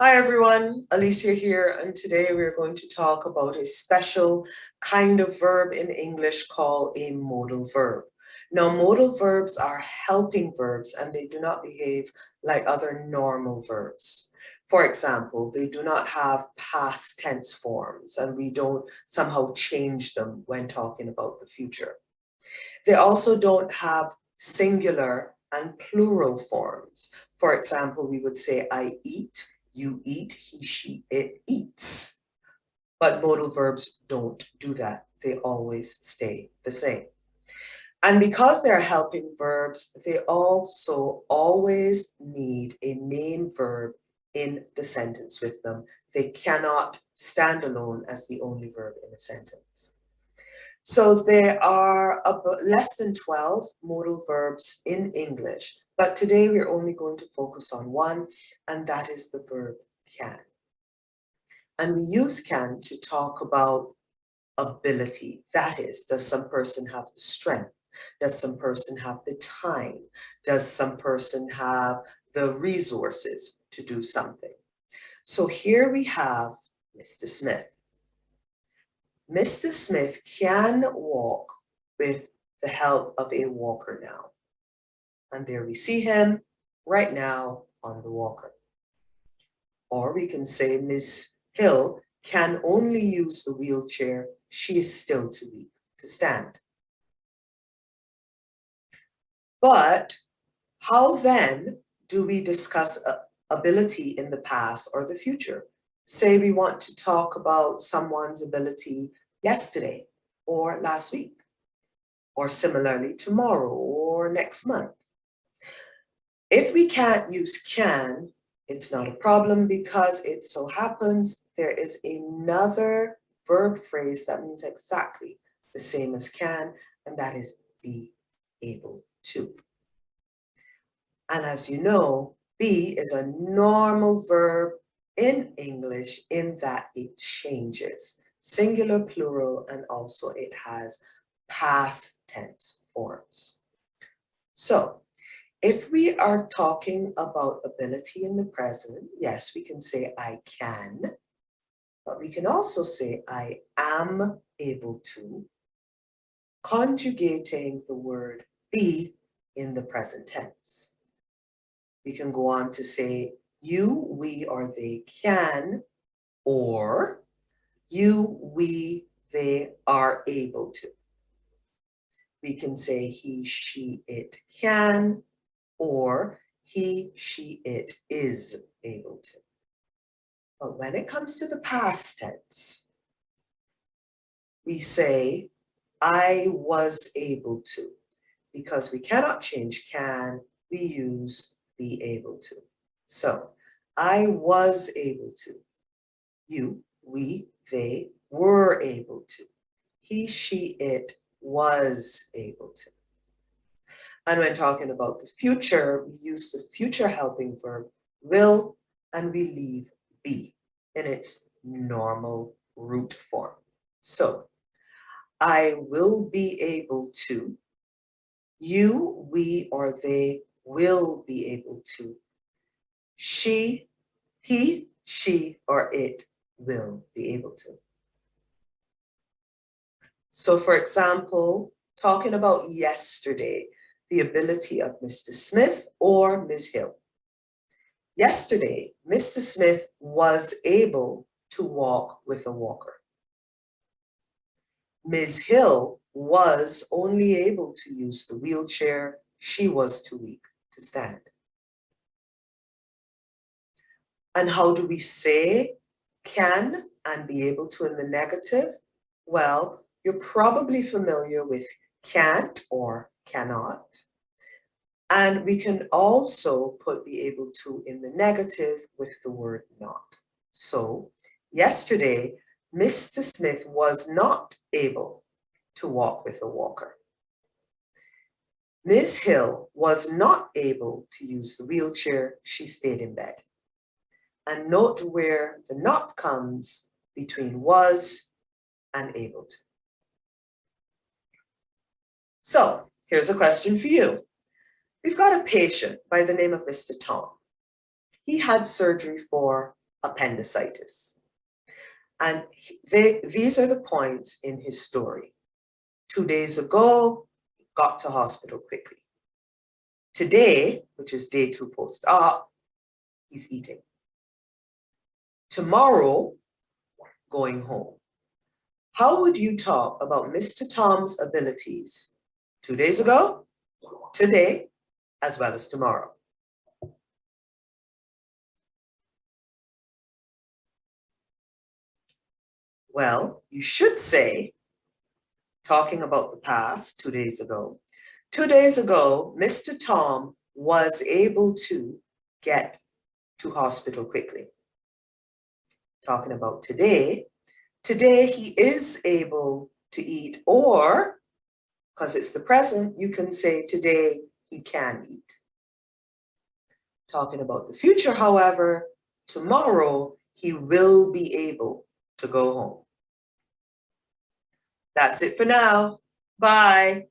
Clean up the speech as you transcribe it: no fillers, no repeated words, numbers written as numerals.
Hi everyone, Alicia here, and today we're going to talk about a special kind of verb in English called a modal verb. Now, modal verbs are helping verbs and they do not behave like other normal verbs. For example, they do not have past tense forms and we don't somehow change them when talking about the future. They also don't have singular and plural forms. For example, we would say, I eat, you eat, he, she, it eats. But modal verbs don't do that. They always stay the same. And because they're helping verbs, they also always need a main verb in the sentence with them. They cannot stand alone as the only verb in a sentence. So there are less than 12 modal verbs in English, but today we're only going to focus on one, and that is the verb can. And we use can to talk about ability. That is, does some person have the strength? Does some person have the time? Does some person have the resources to do something? So here we have Mr. Smith. Mr. Smith can walk with the help of a walker now. And there we see him right now on the walker. Or we can say Miss Hill can only use the wheelchair. She is still too weak to stand. But how then do we discuss ability in the past or the future? Say we want to talk about someone's ability yesterday or last week, or similarly tomorrow or next month. If we can't use can, it's not a problem because it so happens there is another verb phrase that means exactly the same as can, and that is be able to. And as you know, be is a normal verb in English in that it changes, singular, plural, and also it has past tense forms. So if we are talking about ability in the present, yes, we can say I can, but we can also say I am able to, conjugating the word be in the present tense. We can go on to say you, we, or they can, or you, we, they are able to. We can say he, she, it can, or he, she, it is able to. But when it comes to the past tense, we say, I was able to. Because we cannot change can, we use be able to. So, I was able to. You, we, they were able to. He, she, it was able to. And when talking about the future, we use the future helping verb will, and we leave be in its normal root form. So, I will be able to. You, we, or they will be able to. She, he, she, or it will be able to. So for example, talking about yesterday, the ability of Mr. Smith or Ms. Hill. Yesterday, Mr. Smith was able to walk with a walker. Ms. Hill was only able to use the wheelchair. She was too weak to stand. And how do we say can and be able to in the negative? Well, you're probably familiar with can't or cannot. And we can also put be able to in the negative with the word not. So yesterday, Mr. Smith was not able to walk with a walker. Ms. Hill was not able to use the wheelchair. She stayed in bed. And note where the not comes between was and able to. So here's a question for you. We've got a patient by the name of Mr. Tom. He had surgery for appendicitis. And these are the points in his story. 2 days ago, got to hospital quickly. Today, which is day 2 post-op, he's eating. Tomorrow, going home. How would you talk about Mr. Tom's abilities 2 days ago, today, as well as tomorrow? Well, you should say, talking about the past 2 days ago, 2 days ago, Mr. Tom was able to get to hospital quickly. Talking about today, today he is able to eat, or, because it's the present, you can say today he can eat. Talking about the future, however, tomorrow he will be able to go home. That's it for now. Bye.